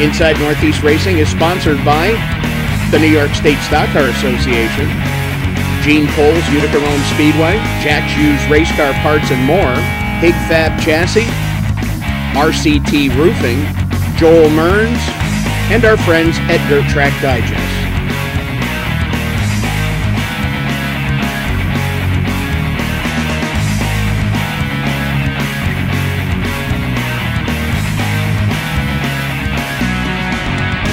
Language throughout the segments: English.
Inside Northeast Racing is sponsored by the New York State Stock Car Association, Gene Cole's Utica Rome Speedway, Jack Hughes Race Car Parts and more, Hig Fab Chassis, RCT Roofing, Joel Mearns, and our friends at Dirt Track Digest.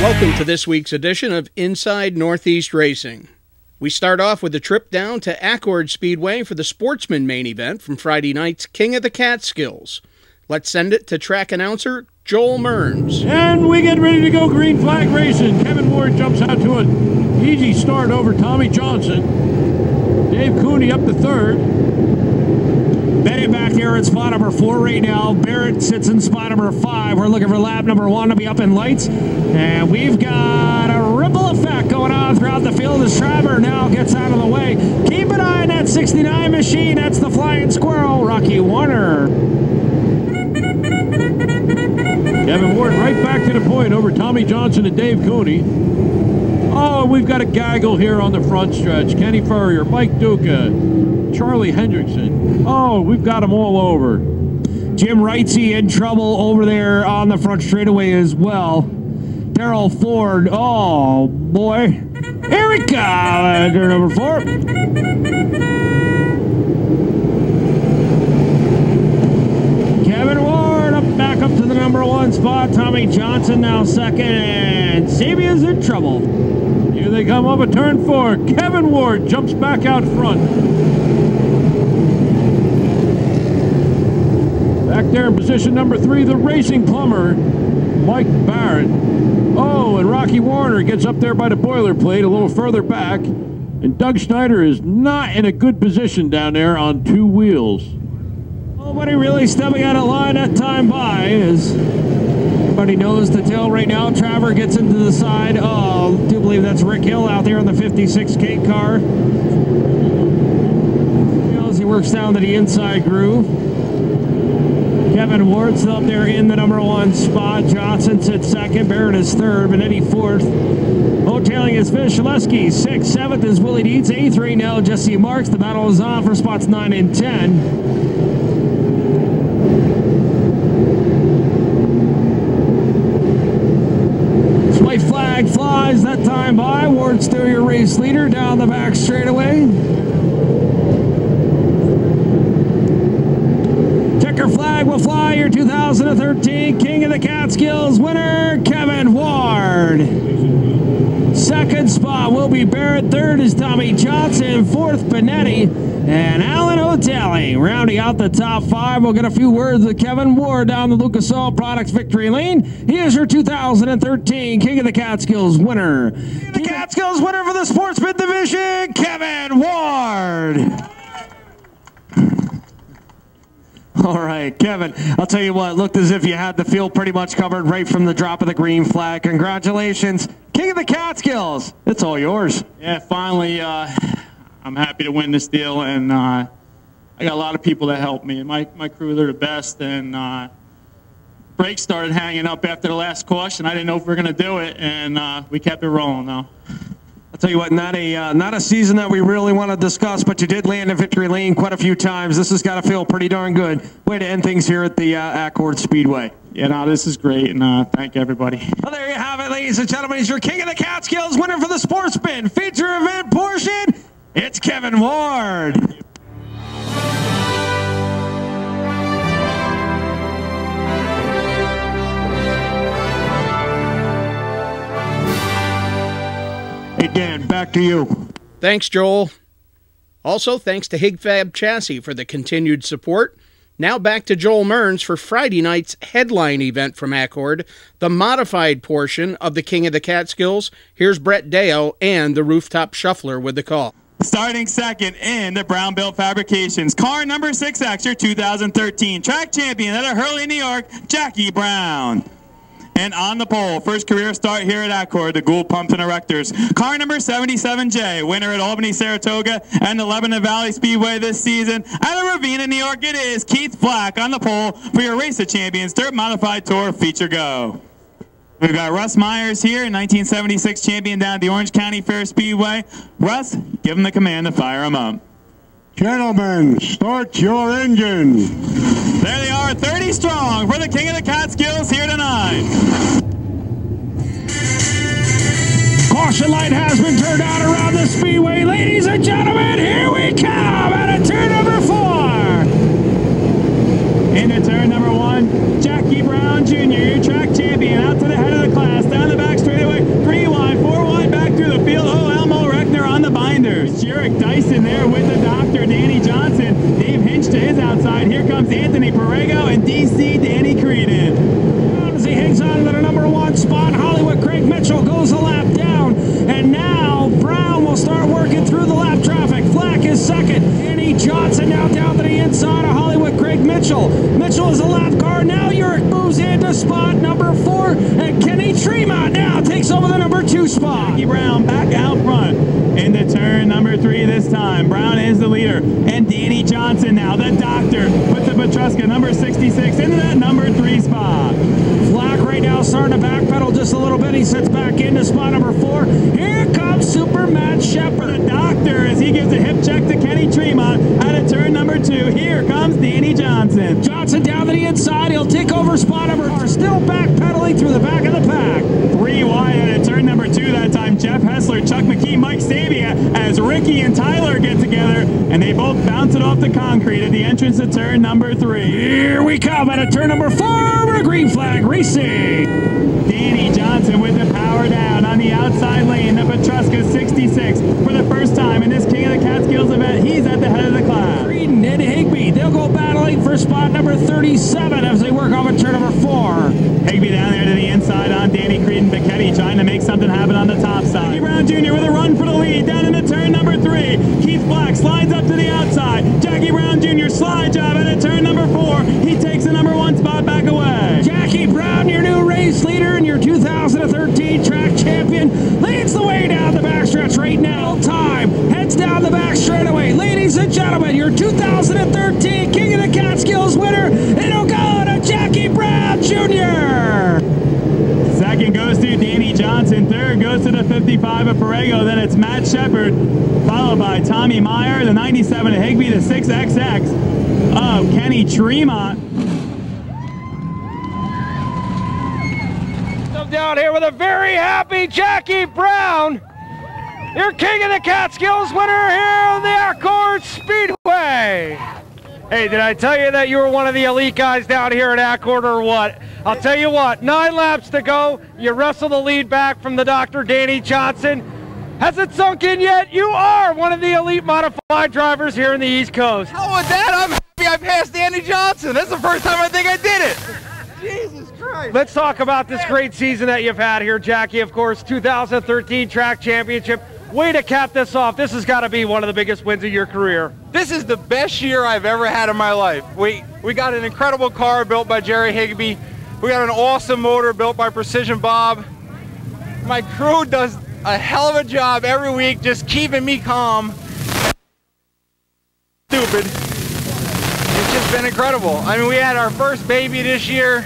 Welcome to this week's edition of Inside Northeast Racing. We start off with a trip down to Accord Speedway for the Sportsman main event from Friday night's King of the Catskills. Let's send it to track announcer Joel Mearns. And we get ready to go green flag racing. Kevin Ward jumps out to an easy start over Tommy Johnson. Dave Cooney up to third. Bennett back there in spot number 4 right now. Barrett sits in spot number 5. We're looking for lap number 1 to be up in lights. And we've got a ripple effect going on throughout the field as Traver now gets out of the way. Keep an eye on that 69 machine. That's the Flying Squirrel, Rocky Warner. Kevin Ward right back to the point over Tommy Johnson and Dave Cooney. Oh, we've got a gaggle here on the front stretch. Kenny Furrier, Mike Duca, Charlie Hendrickson. Oh, we've got them all over. Jim Wrightsey in trouble over there on the front straightaway as well. Darrell Ford, oh boy. Here we go, turn number 4. Kevin Ward up back up to the number 1 spot. Tommy Johnson now second, and Sabia's in trouble. Here they come up at turn 4. Kevin Ward jumps back out front. Back there in position number 3, the Racing Plumber, Mike Barrett. Oh, and Rocky Warner gets up there by the boilerplate a little further back. And Doug Schneider is not in a good position down there on 2 wheels. Nobody really stepping out of line that time by as everybody knows the tail right now. Traver gets into the side. Oh, I do believe that's Rick Hill out there in the 56K car. As he works down to the inside groove. Kevin Ward's up there in the number 1 spot. Johnson sits second. Barrett is third. Benetti fourth. Hoteling is Vishaleski. 6th. 7th is Willie Dietz. 8th right now, Jesse Marks. The battle is on for spots 9 and 10. White flag flies that time by. Ward's still your race leader down the back straightaway. Checker flag will fly. Your 2013 King of the Catskills winner, Kevin Ward. 2nd spot will be Barrett. 3rd is Tommy Johnson. 4th, Benetti. And Alan Hotelling rounding out the top 5. We'll get a few words with Kevin Ward down the Lucas Oil Products victory lane. He is your 2013 King of the Catskills winner. King of the Catskills winner for the Sportsman Division, Kevin Ward. All right, Kevin, I'll tell you what, looked as if you had the field pretty much covered right from the drop of the green flag. Congratulations, King of the Catskills. It's all yours. Yeah, finally, I'm happy to win this deal, and I got a lot of people that helped me. My crew, they're the best, and brakes started hanging up after the last caution. I didn't know if we were going to do it, and we kept it rolling, though. I'll tell you what, not a season that we really want to discuss, but you did land in victory lane quite a few times. This has got to feel pretty darn good. Way to end things here at the Accord Speedway. Yeah, no, this is great, and thank everybody. Well, there you have it, ladies and gentlemen. He's your King of the Catskills winner for the Sportsman feature event portion. It's Kevin Ward. Hey, Dan, back to you. Thanks, Joel. Also, thanks to Hig Fab Chassis for the continued support. Now back to Joel Mearns for Friday night's headline event from Accord, the modified portion of the King of the Catskills. Here's Brett Deo and the Rooftop Shuffler with the call. Starting second in the Brown Built Fabrications, car number 6X, your 2013 track champion out of Hurley, New York, Jackie Brown. And on the pole, first career start here at Accord, the Gould Pumps and Erectors. Car number 77J, winner at Albany, Saratoga, and the Lebanon Valley Speedway this season. Out of Ravenna, New York, it is Keith Black on the pole for your Race of Champions Dirt Modified Tour feature go. We've got Russ Myers here, 1976 champion down at the Orange County Fair Speedway. Russ, give him the command to fire him up. Gentlemen, start your engine. There they are, 30 strong for the King of the Catskills here tonight. Caution light has been turned on around the speedway. Ladies and gentlemen, here we come at a turn number 4. Into turn number 1, Jackie Brown Jr., your track champion, out to the head of the class, down the back straightaway, 3 wide, 4 wide, back through the field. Oh, Elmo Reckner on the binders. Jarek Dyson there with the doctor, Danny Johnson. Dave Hinch to his outside. Here comes Anthony Perego and DC Danny Creedon. As he hangs on to the number 1 spot, Hollywood Craig Mitchell goes a lap down. And now Brown will start working through the lap traffic. Flack is second. Danny Johnson now down to the inside of Hollywood Craig Mitchell. Mitchell is a lap car. Now Urick moves into spot number 4. And Kenny Tremont now takes over the number 2 spot. Jackie Brown back out front into turn number 3 this time. Brown is the leader. And Danny Johnson now, the doctor, with the Petruska, number 66, into that number 3 spot. Flack right now starting to backpedal just a little bit. He sets back into spot number 4. Here comes Super Matt Shepard. The doctor as he gives a hip check to Kenny Tremont out of turn number 2. Here comes Danny Johnson. Johnson down to the inside. He'll take over spot number 4. Still backpedaling through the back of the pack. 3 wide out of turn number 2 that time. Jeff Hessler, Chuck McKee, Mike Sabia as Ricky and Tyler get together and they both bounce it off the concrete at the entrance to turn number 3. Here we come out of turn number 4. Green flag racing. Danny Johnson with the power down on the outside lane. The Petruska 66 for the first time in this King of the Catskills event. He's at the head of the class. Creedon and Higby, they'll go battling for spot number 37 as they work off at turn number 4. Higby down there to the inside on Danny Creedon. Bichetti trying to make something happen on the top side. Jackie Brown Jr. with a run for the lead down into turn number 3. Keith Black slides up to the outside. Jackie Brown Jr. slide job at turn number 4. He takes the number 1 spot back away. Jackie Brown, your new race leader and your 2013 track champion, leads the way down the backstretch right now. Time heads down the back straightaway. Ladies and gentlemen, your 2013 King of the Catskills winner, it'll go to Jackie Brown Jr. Second goes to Danny Johnson. Third goes to the 55 of Perego. Then it's Matt Shepard, followed by Tommy Meyer, the 97 of Higby, the 6XX of Kenny Tremont. Down here with a very happy Jackie Brown, your King of the Catskills winner here on the Accord Speedway. Hey, did I tell you that you were one of the elite guys down here at Accord or what? I'll tell you what, 9 laps to go. You wrestle the lead back from the Dr. Danny Johnson. Has it sunk in yet? You are one of the elite modified drivers here in the East Coast. How about that? I'm happy I passed Danny Johnson. That's the first time I think I did it. Jesus Christ. Let's talk about this great season that you've had here, Jackie. Of course, 2013 track championship. Way to cap this off. This has got to be one of the biggest wins of your career. This is the best year I've ever had in my life. We got an incredible car built by Jerry Higby. We got an awesome motor built by Precision Bob. My crew does a hell of a job every week just keeping me calm. Stupid. It's just been incredible. I mean, we had our first baby this year.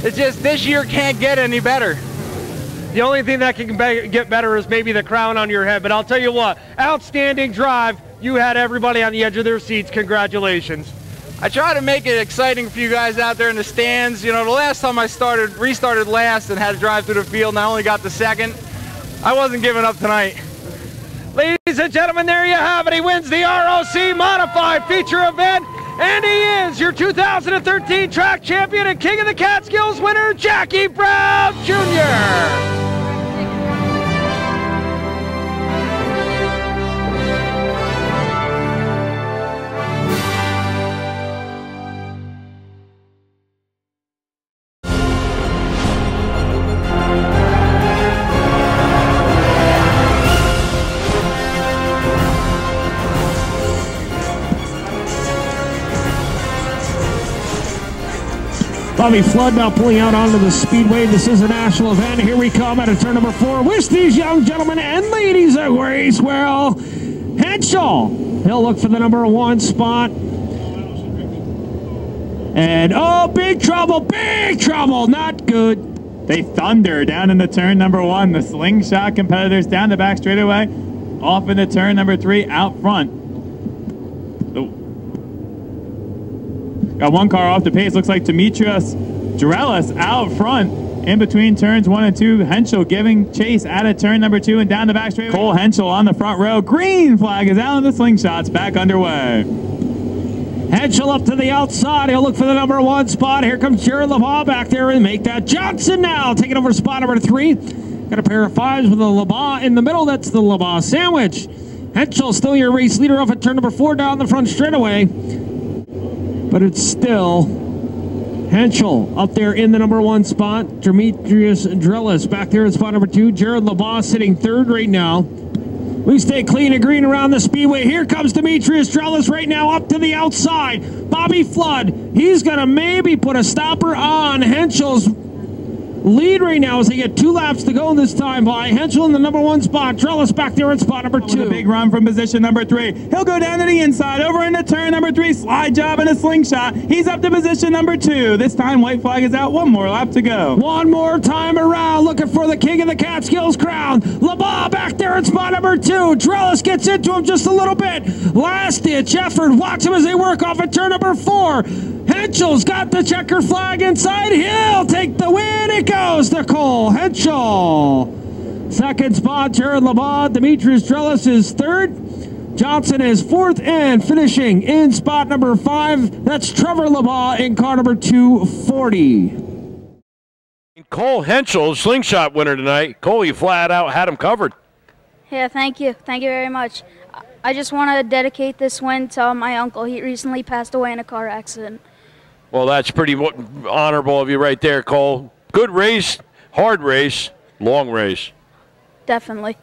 It's just, this year can't get any better. The only thing that can get better is maybe the crown on your head, but I'll tell you what, outstanding drive. You had everybody on the edge of their seats. Congratulations. I try to make it exciting for you guys out there in the stands. You know, the last time I restarted last and had to drive through the field and I only got the second. I wasn't giving up tonight. Ladies and gentlemen, there you have it. He wins the ROC Modified Feature Event, and he is your 2013 track champion and King of the Catskills winner, Jackie Brown Jr. Bobby Flood now pulling out onto the speedway. This is a national event. Here we come at a turn number 4 with these young gentlemen and ladies at race. Well, Henschel, he'll look for the number 1 spot. And oh, big trouble, not good. They thunder down into turn number 1. The slingshot competitors down the back straightaway. Off into turn number 3 out front. Got one car off the pace. Looks like Demetrius Drelis out front. In between turns 1 and 2, Henschel giving chase out of turn number 2 and down the back straightaway. Cole Henschel on the front row. Green flag is out, and the slingshot's back underway. Henschel up to the outside. He'll look for the number 1 spot. Here comes Jared LeBas back there and make that. Johnson now taking over spot number 3. Got a pair of 5s with a LeBas in the middle. That's the LeBas sandwich. Henschel still your race leader off at turn number 4 down the front straightaway. But it's still Henschel up there in the number 1 spot. Demetrius Drelis back there in spot number 2. Jared LeBas sitting 3rd right now. We stay clean and green around the speedway. Here comes Demetrius Drelis right now up to the outside. Bobby Flood, he's going to maybe put a stopper on Henschel's lead right now as they get 2 laps to go this time by Henschel in the number 1 spot. Drelis back there in spot number 2. With a big run from position number 3. He'll go down to the inside, over into turn number 3. Slide job and a slingshot. He's up to position number 2. This time white flag is out. 1 more lap to go. One more time around, looking for the king of the Catskills crown. LeBas back there in spot number 2. Drelis gets into him just a little bit. Last ditch effort. Watch him as they work off at turn number 4. Henschel's got the checker flag inside. He'll take the win. It goes to Cole Henschel. Second spot, Jared LeBas. Demetrius Drelis is 3rd. Johnson is 4th, and finishing in spot number 5. That's Trevor LeBas in car number 240. Cole Henschel, slingshot winner tonight. Cole, you flat out had him covered. Yeah, thank you. Thank you very much. I just want to dedicate this win to my uncle. He recently passed away in a car accident. Well, that's pretty honorable of you right there, Cole. Good race, hard race, long race. Definitely.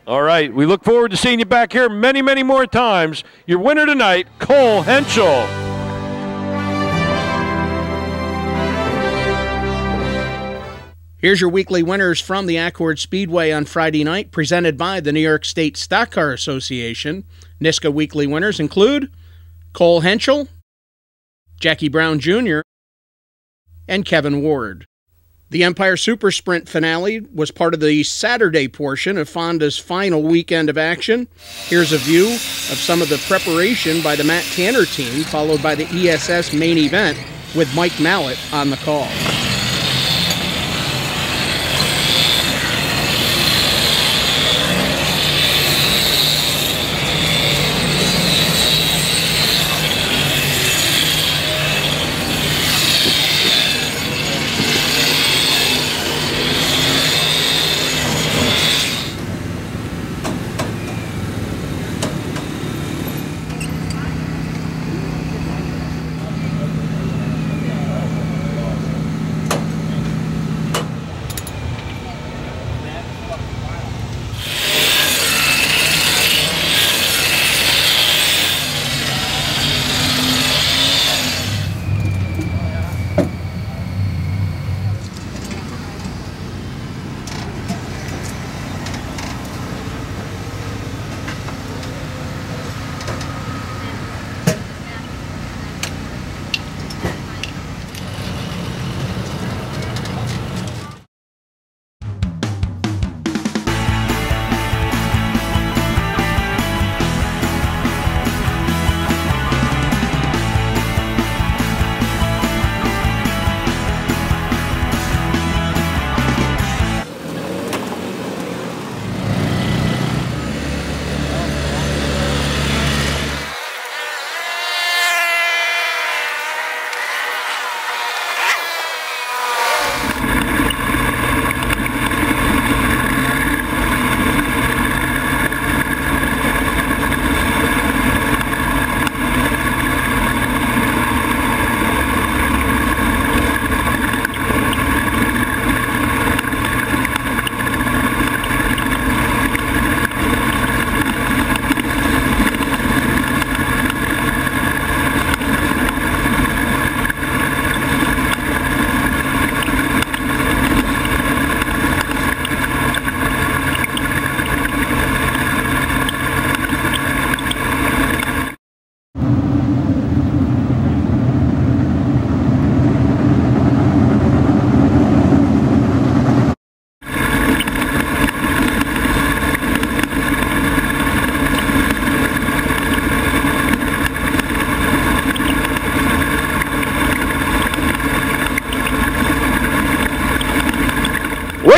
All right, we look forward to seeing you back here many, many more times. Your winner tonight, Cole Henschel. Here's your weekly winners from the Accord Speedway on Friday night, presented by the New York State Stock Car Association. NISCA weekly winners include Cole Henschel, Jackie Brown Jr., and Kevin Ward. The Empire Super Sprint finale was part of the Saturday portion of Fonda's final weekend of action. Here's a view of some of the preparation by the Matt Tanner team, followed by the ESS main event with Mike Mallett on the call.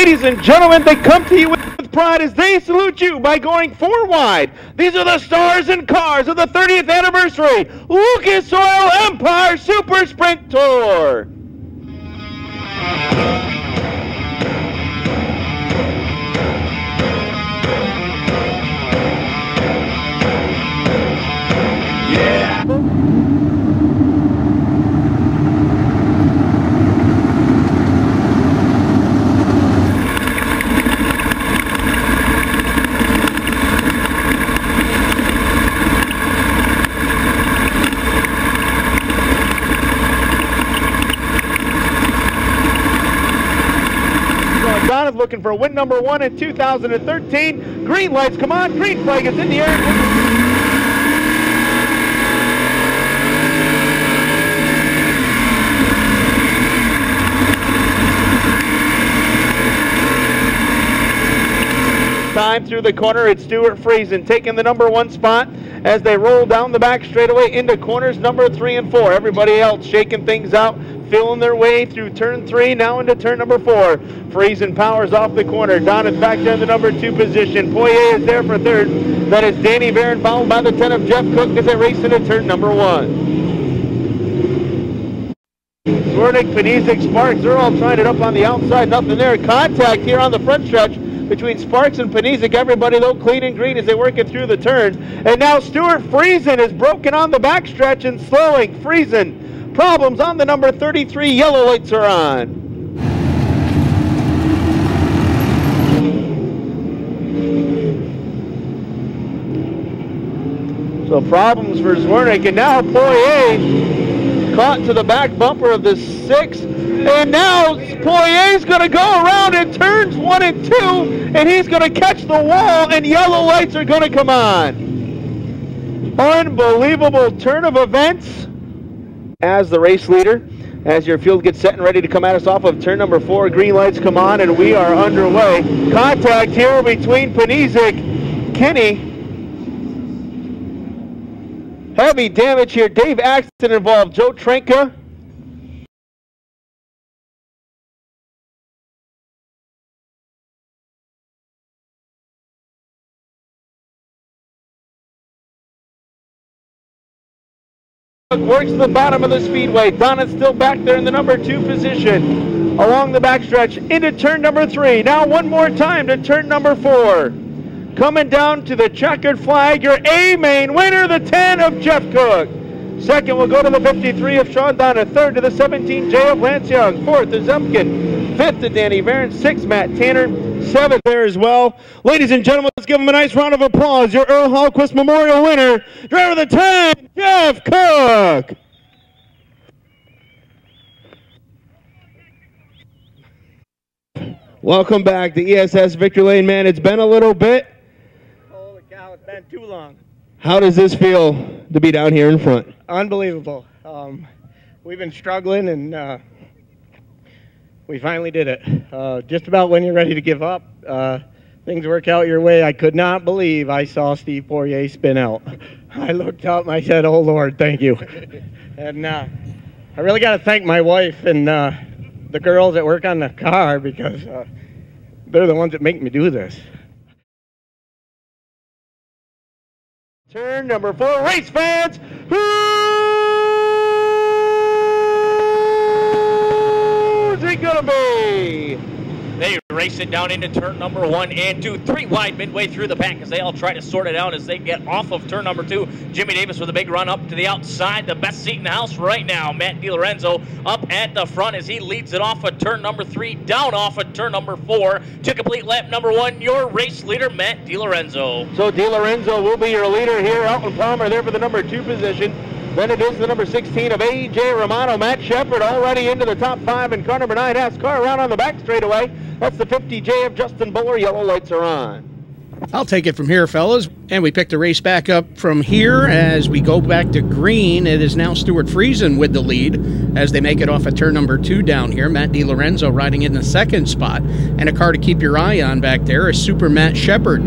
Ladies and gentlemen, they come to you with pride as they salute you by going 4 wide. These are the stars and cars of the 30th anniversary Lucas Oil Empire Super Sprint Tour. Donna's looking for win number 1 in 2013. Green lights come on, green flag is in the air. Time through the corner, it's Stuart Friesen taking the number 1 spot as they roll down the back straightaway into corners number 3 and 4. Everybody else shaking things out, feeling their way through turn 3, now into turn number 4. Friesen powers off the corner. Don is back down the number 2 position. Poirier is there for 3rd. That is Danny Barron, followed by the 10 of Jeff Cook as they race into turn number 1. Zwernick, Panisic, Sparks, they're all trying it up on the outside. Nothing there. Contact here on the front stretch between Sparks and Panisic. Everybody though clean and green as they work it through the turn. And now Stuart Friesen is broken on the backstretch and slowing. Friesen, problems on the number 33. Yellow lights are on. So problems for Zwernick, and now Poirier caught to the back bumper of the 6. And now Poirier's going to go around in turns 1 and 2, and he's going to catch the wall, and yellow lights are going to come on. Unbelievable turn of events as the race leader. As your field gets set and ready to come at us off of turn number 4, green lights come on, and we are underway. Contact here between Panisic, Kenny. Heavy damage here. Dave Axton involved. Joe Trenka. Works to the bottom of the speedway. Donna's still back there in the number 2 position. Along the backstretch into turn number 3. Now one more time to turn number 4. Coming down to the checkered flag, your A-main winner, the 10 of Jeff Cook. Second will go to the 53 of Sean Donna. Third to the 17 J of Lance Young. Fourth to Zemkin. Fifth to Danny Barron. Sixth, Matt Tanner. Seventh there as well. Ladies and gentlemen, let's give him a nice round of applause. Your Earl Hallquist Memorial winner, driver of the 10, Jeff Cook. Welcome back to ESS Victory Lane, man. It's been a little bit. Holy cow, it's been too long. How does this feel to be down here in front? Unbelievable. We've been struggling, and we finally did it. Just about when you're ready to give up, things work out your way. I could not believe I saw Steve Poirier spin out. I looked up and I said, "Oh Lord, thank you." And I really got to thank my wife and the girls that work on the car, because they're the ones that make me do this. Turn number 4, race fans. Who's it gonna be? They race it down into turn number 1 and 2. 3 wide midway through the pack as they all try to sort it out as they get off of turn number 2. Jimmy Davis with a big run up to the outside. The best seat in the house right now. Matt DiLorenzo up at the front as he leads it off of turn number 3, down off of turn number 4 to complete lap number 1. Your race leader, Matt DiLorenzo. So DiLorenzo will be your leader here. Alton Palmer there for the number 2 position. Then it is the number 16 of A.J. Romano. Matt Shepard already into the top 5, and car number 9 has car around on the back straightaway. That's the 50J of Justin Buller. Yellow lights are on. I'll take it from here, fellas. And we pick the race back up from here as we go back to green. It is now Stuart Friesen with the lead as they make it off of turn number 2 down here. Matt DiLorenzo riding in the 2nd spot. And a car to keep your eye on back there is Super Matt Shepard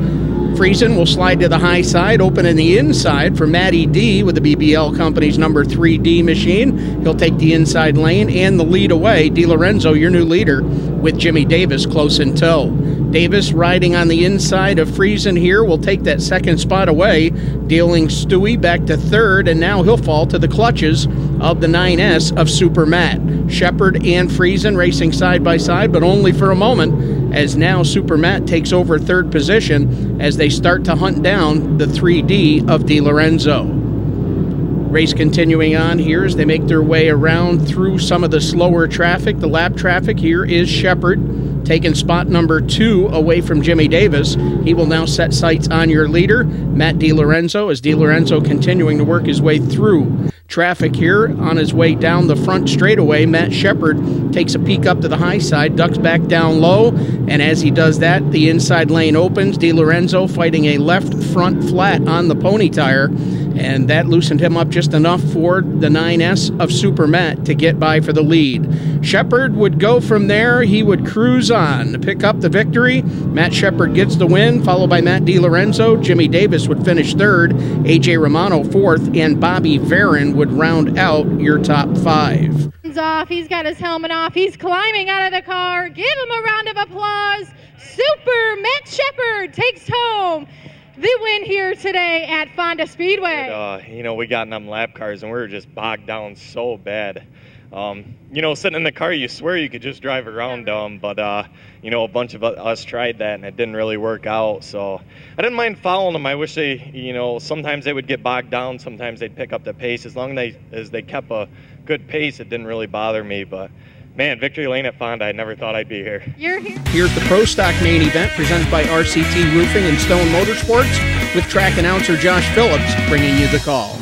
Friesen will slide to the high side, opening the inside for Matty D with the BBL Company's number 3D machine. He'll take the inside lane and the lead away. DiLorenzo, your new leader, with Jimmy Davis close in tow. Davis riding on the inside of Friesen here will take that second spot away, dealing Stewie back to third, and now he'll fall to the clutches of the 9S of Super Matt. Shepard and Friesen racing side by side, but only for a moment, as now Super Matt takes over third position as they start to hunt down the 3D of DiLorenzo. Race continuing on here as they make their way around through some of the slower traffic. The lap traffic here is Shepard taking spot number 2 away from Jimmy Davis. He will now set sights on your leader, Matt DiLorenzo, as DiLorenzo continuing to work his way through traffic here. On his way down the front straightaway, Matt Shepard takes a peek up to the high side, ducks back down low, and as he does that, the inside lane opens. DiLorenzo fighting a left front flat on the pony tire, and that loosened him up just enough for the 9S of Super Matt to get by for the lead. Shepard would go from there. He would cruise on to pick up the victory. Matt Shepard gets the win, followed by Matt DiLorenzo. Jimmy Davis would finish third, AJ Romano fourth, and Bobby Varon would round out your top 5. Off. He's got his helmet off. He's climbing out of the car. Give him a round of applause. Super Matt Shepard takes home the win here today at Fonda Speedway. You know, we got in them lap cars and we were just bogged down so bad. You know, sitting in the car, you swear you could just drive around them, but, you know, a bunch of us tried that and it didn't really work out. So I didn't mind following them. I wish they, you know, sometimes they would get bogged down. Sometimes they'd pick up the pace. As long as they kept a good pace, it didn't really bother me. But, man, victory lane at Fonda, I never thought I'd be here. You're here. Here's the Pro Stock main event presented by RCT Roofing and Stone Motorsports with track announcer Josh Phillips bringing you the call.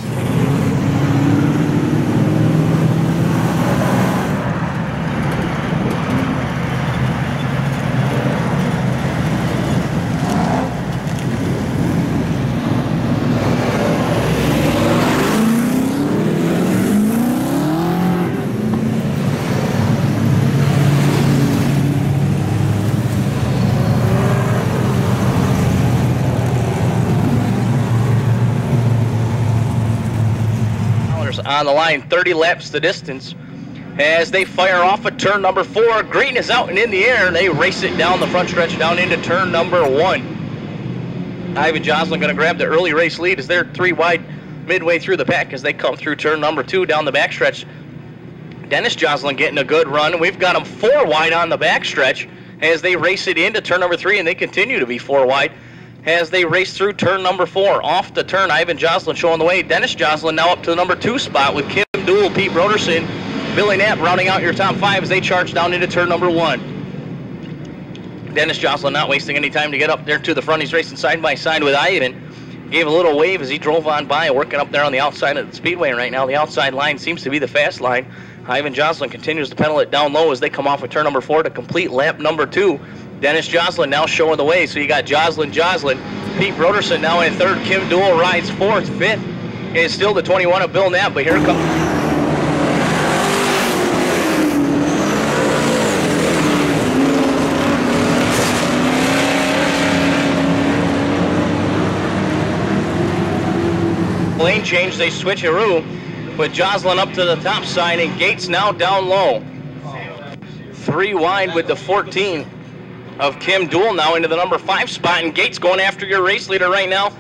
On the line, 30 laps the distance as they fire off at turn number 4. Green is out and in the air, and they race it down the front stretch down into turn number 1. Ivan Joslin going to grab the early race lead as they're 3 wide midway through the pack as they come through turn number 2 down the backstretch. Dennis Joslin getting a good run. We've got them 4 wide on the backstretch as they race it into turn number 3, and they continue to be 4 wide as they race through turn number 4. Off the turn, Ivan Joslin showing the way. Dennis Joslin now up to the number 2 spot with Kim Duell, Pete Broderson, Billy Knapp rounding out your top 5 as they charge down into turn number 1. Dennis Joslin not wasting any time to get up there to the front. He's racing side by side with Ivan. Gave a little wave as he drove on by, working up there on the outside of the speedway right now. The outside line seems to be the fast line. Ivan Joslin continues to pedal it down low as they come off of turn number 4 to complete lap number 2. Dennis Joslin now showing the way. So you got Joslin, Pete Broderson now in 3rd. Kim Duell rides 4th. 5th is still the 21 of Bill Knapp, but here comes... lane change, they switcheroo with Joslin up to the top side and Gates now down low. 3 wide with the 14 of Kim Duell now into the number 5 spot, and Gates going after your race leader right now.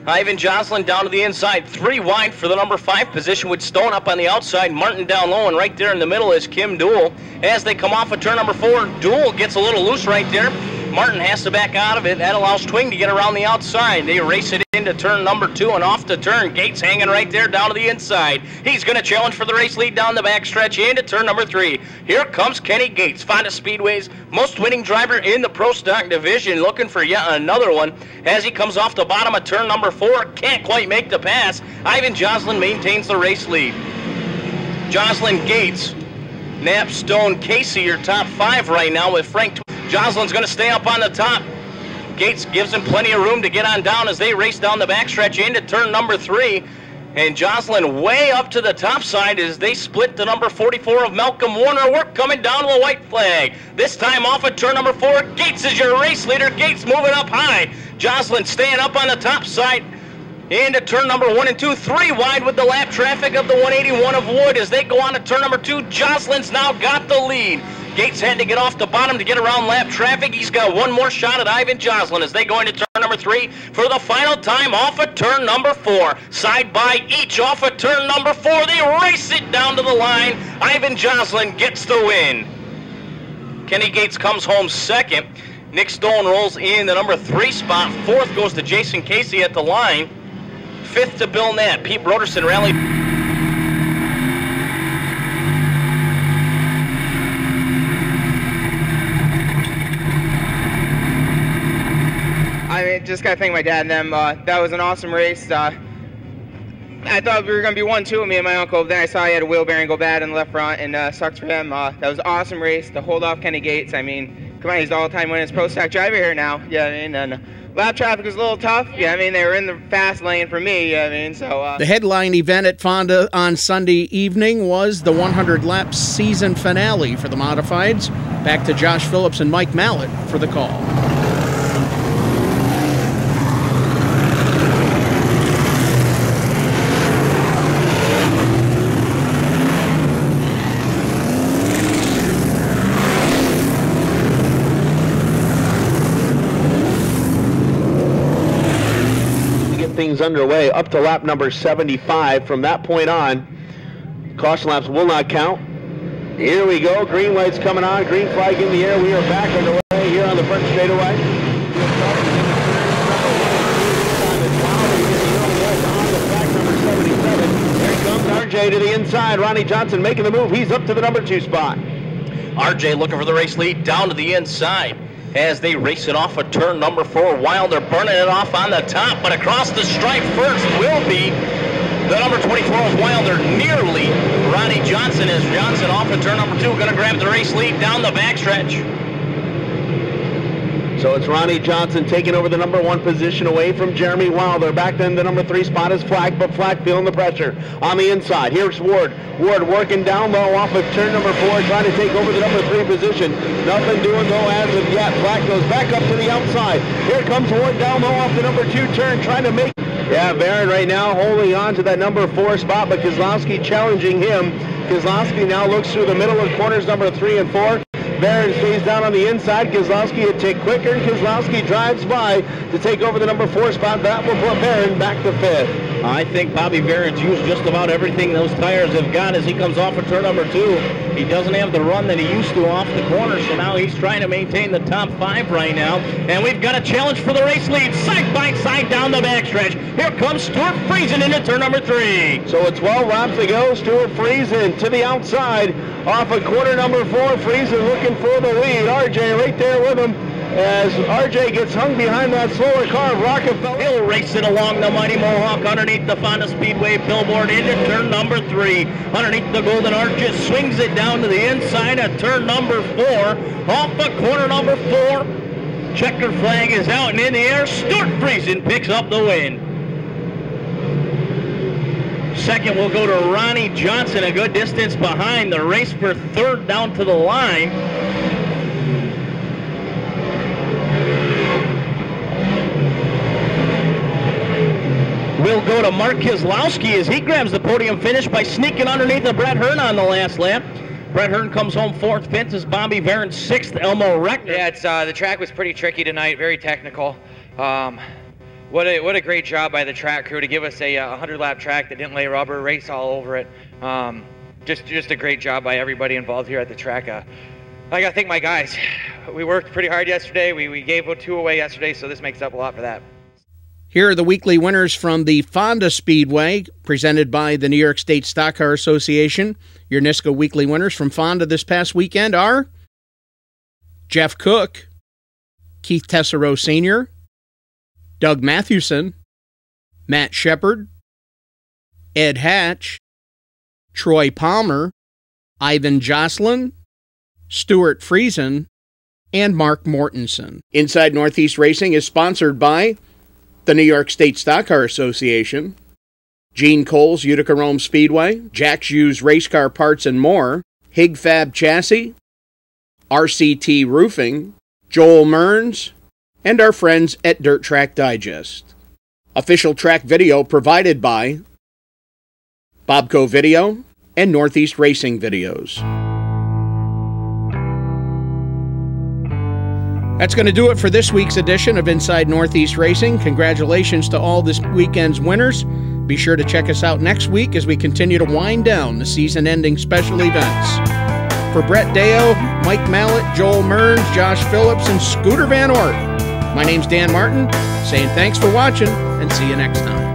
Ivan Joslin down to the inside, 3 wide for the number 5 position with Stone up on the outside, Martin down low, and right there in the middle is Kim Duell. As they come off of turn number 4, Duell gets a little loose right there. Martin has to back out of it. That allows Twing to get around the outside. They race it into turn number 2 and off the turn. Gates hanging right there down to the inside. He's going to challenge for the race lead down the backstretch into turn number 3. Here comes Kenny Gates, Fonda Speedway's most winning driver in the Pro Stock division, looking for yet another one as he comes off the bottom of turn number 4. Can't quite make the pass. Ivan Joslin maintains the race lead. Joslin, Gates, Knapp, Stone, Casey, your top 5 right now with Frank. Joslin's going to stay up on the top. Gates gives him plenty of room to get on down as they race down the backstretch into turn number 3. And Joslin way up to the top side as they split the number 44 of Malcolm Warner. We're coming down to the white flag. This time off at turn number 4. Gates is your race leader. Gates moving up high. Jocelyn staying up on the top side. Into turn number 1 and 2, 3 wide with the lap traffic of the 181 of Wood. As they go on to turn number 2, Jocelyn's now got the lead. Gates had to get off the bottom to get around lap traffic. He's got one more shot at Ivan Jocelyn as they go into turn number 3 for the final time off of turn number 4. Side by each off of turn number 4. They race it down to the line. Ivan Jocelyn gets the win. Kenny Gates comes home second. Nick Stone rolls in the number 3 spot. 4th goes to Jason Casey at the line. 5th to Bill Nat. Pete Broderson rallied. I mean, just got to thank my dad and them. That was an awesome race. I thought we were going to be 1-2 with me and my uncle. Then I saw he had a wheel bearing go bad in the left front, and sucks for him. That was an awesome race to hold off Kenny Gates. I mean, come on, he's the all-time winners pro stock driver here now. Yeah, I mean, and lap traffic was a little tough. Yeah, I mean, they were in the fast lane for me. Yeah, I mean, so. The headline event at Fonda on Sunday evening was the 100-lap season finale for the modifieds. Back to Josh Phillips and Mike Mallett for the call. Things underway up to lap number 75. From that point on, caution laps will not count. Here we go. Green lights coming on. Green flag in the air. We are back underway here on the front straightaway. Here comes RJ to the inside. Ronnie Johnson making the move. He's up to the number 2 spot. RJ looking for the race lead down to the inside as they race it off of turn number 4. Wilder burning it off on the top, but across the stripe first will be the number 24 of Wilder, nearly Ronnie Johnson, as Johnson off of turn number 2, going to grab the race lead down the backstretch. So it's Ronnie Johnson taking over the number 1 position away from Jeremy Wilder. Back then the number 3 spot is Flack, but Flack feeling the pressure on the inside. Here's Ward. Ward working down low off of turn number 4, trying to take over the number 3 position. Nothing doing though as of yet. Flack goes back up to the outside. Here comes Ward down low off the number 2 turn, trying to make... Yeah, Barron right now holding on to that number 4 spot, but Kozlowski challenging him. Kozlowski now looks through the middle of corners number 3 and 4. Barron stays down on the inside. Kozlowski a tick quicker, and Kozlowski drives by to take over the number 4 spot. That will put Barron back to 5th. I think Bobby Barron's used just about everything those tires have got as he comes off of turn number 2. He doesn't have the run that he used to off the corner, so now he's trying to maintain the top 5 right now. And we've got a challenge for the race lead, side by side down the backstretch. Here comes Stuart Friesen into turn number 3. So with 12 laps to go, Stuart Friesen to the outside off of corner number 4. Friesen looking for the lead. RJ right there with him as RJ gets hung behind that slower car of Rockefeller. He'll race it along the mighty Mohawk underneath the Fonda Speedway billboard into turn number 3. Underneath the Golden Arch, just swings it down to the inside of turn number 4. Off of corner number 4. Checker flag is out and in the air. Stuart Friesen picks up the win. Second will go to Ronnie Johnson, a good distance behind. The race for 3rd down to the line. Will go to Mark Kozlowski as he grabs the podium finish by sneaking underneath of Brett Hearn on the last lap. Brett Hearn comes home 4th. 5th is Bobby Barron. 6th, Elmo Reckner. Yeah, it's the track was pretty tricky tonight, very technical. What a great job by the track crew to give us a 100-lap track that didn't lay rubber, race all over it. Just a great job by everybody involved here at the track. I got to thank my guys. We worked pretty hard yesterday. We gave 2 away yesterday, so this makes up a lot for that. Here are the weekly winners from the Fonda Speedway, presented by the New York State Stock Car Association. Your NISCA weekly winners from Fonda this past weekend are Jeff Cook, Keith Tesserow Sr., Doug Mathewson, Matt Shepard, Ed Hatch, Troy Palmer, Ivan Jocelyn, Stuart Friesen, and Mark Mortensen. Inside Northeast Racing is sponsored by the New York State Stock Car Association, Gene Cole's Utica Rome Speedway, Jack's Used Race Car Parts and More, Hig Fab Chassis, RCT Roofing, Joel Mearns, and our friends at Dirt Track Digest. Official track video provided by Bobco Video and Northeast Racing Videos. That's going to do it for this week's edition of Inside Northeast Racing. Congratulations to all this weekend's winners. Be sure to check us out next week as we continue to wind down the season-ending special events. For Brett Deo, Mike Mallett, Joel Mearns, Josh Phillips, and Scooter Van Ort, my name's Dan Martin, saying thanks for watching and see you next time.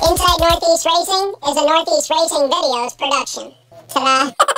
Inside Northeast Racing is a Northeast Racing Videos production. Ta-da!